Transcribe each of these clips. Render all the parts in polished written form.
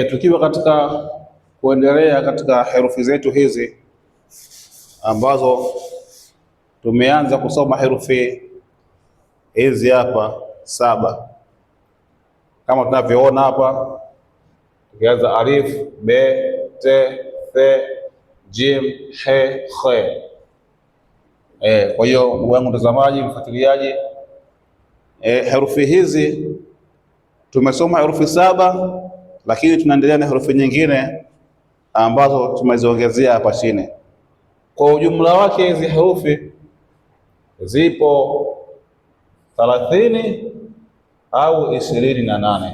Tukiwa katika kuendelea katika herufi zetu hizi ambazo tumeanza kusoma herufi hizi hapa 7 kama tunavyoona hapa, tukianza alif, be, te, the, jim, he, khe. Kwa hiyo ndugu yangu mtazamaji, mfuatiliaji, herufi hizi tumesoma herufi 7, lakini tunaendelea na herufi nyingine ambazo tumeziongezea hapa chini. Kwa ujumla wake hizi herufi zipo 30 au 28,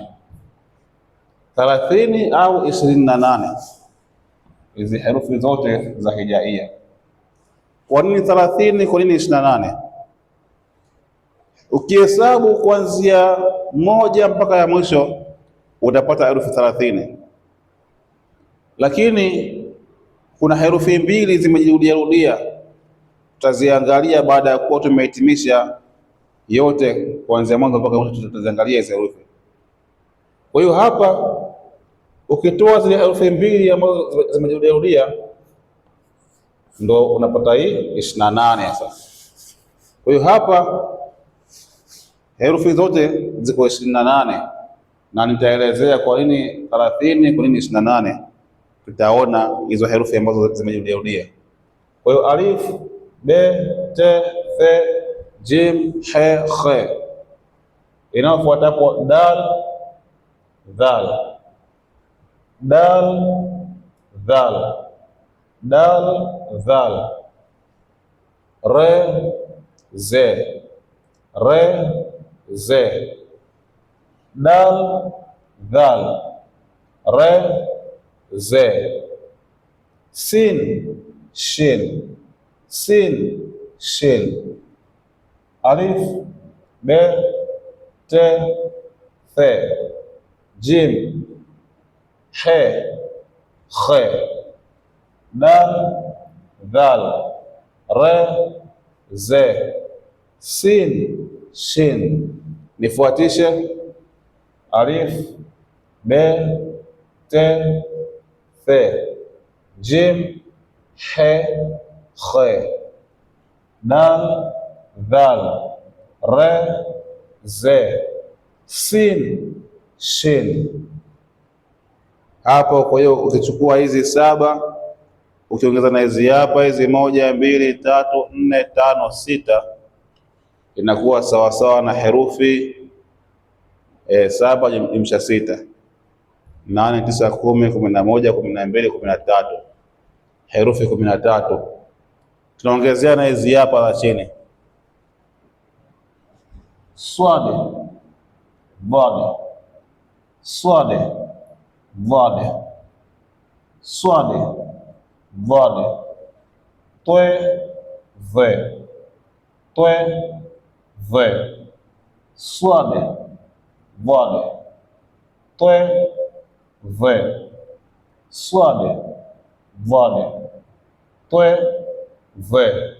30 au 28, hizi herufi zote za hijaia. Kwa nini 30? Kwa nini 28? Ukihesabu kuanzia moja mpaka ya mwisho utapata herufi 30, lakini kuna herufi mbili zimejirudia, tutaziangalia baada ya kuwa tumehitimisha yote kuanzia mwanzo mpaka mwisho, tutaziangalia hizo herufi. Kwa hiyo hapa ukitoa zile herufi mbili ambazo zimejirudia ndo unapata hii 28 sasa. Kwa hiyo hapa herufi zote ziko 28 na nitaelezea kwa nini 30, kwa nini 28. Tutaona hizo herufi ambazo zimejirudia. Kwa hiyo alif, be, te, the, jim, he, khe. Inayofuata hapo dal, dhal, dal, dhal, dal, dhal, re, ze, re, ze, dal, dhal, re, ze, sin, shin, sin, shin, alif, be, te, the, jim, he, khe, dal, dhal, re, ze, sin, shin. Nifuatishe: alif, be, te, the, jim, he, khe, dal, dhal, re, ze, sin, shin. Hapo kwa hiyo ukichukua hizi 7 ukiongeza na hizi hapa hizi 1 2 3 4 5 6 inakuwa sawasawa na herufi 7 jumlisha 6, 8 9 10 11 12 13, herufi 13. Tunaongezea na hizi hapa la chini: swade, vade, swade, vade, swade, vade, twe, ve, twe, ve, swade, vade, twe, ve, swade, vade, twe, ve.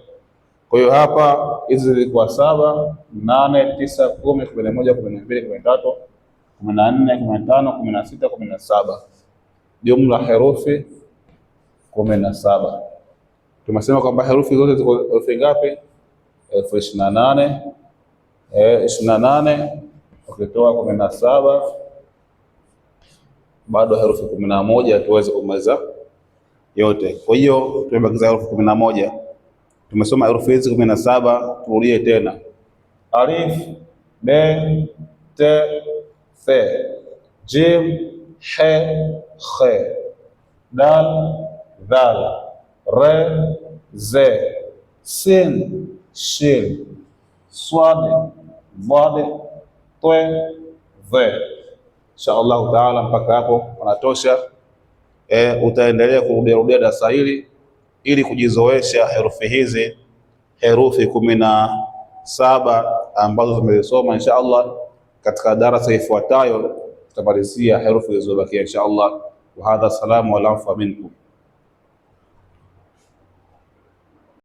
Kwa hiyo hapa hizi zilikuwa 7, 8, 9, 10, 11, 12, 13, 14, 15, 16, 17, jumla herufi 17. Tumesema kwamba herufi zote ziko herufi ngapi? 28. 28 ukitoa 17 bado herufi 11 tuweze kumaliza yote. Kwa hiyo tumebakiza herufi 11. Tumesoma herufi hizi 17, turudie tena: alif, be, te, the, jim, he, khe, dal, dhal, re, ze, sin, shin, swade, vade, twe, ve. Insha Allahu taala, mpaka hapo wanatosha. Utaendelea kurudia darasa hili ili kujizoesha herufi hizi, herufi 17 ambazo tumezisoma. Insha Allah katika darasa ifuatayo tutamalizia herufi zilizobakia insha Allah. Wa hadha, salamu wa afu minkum.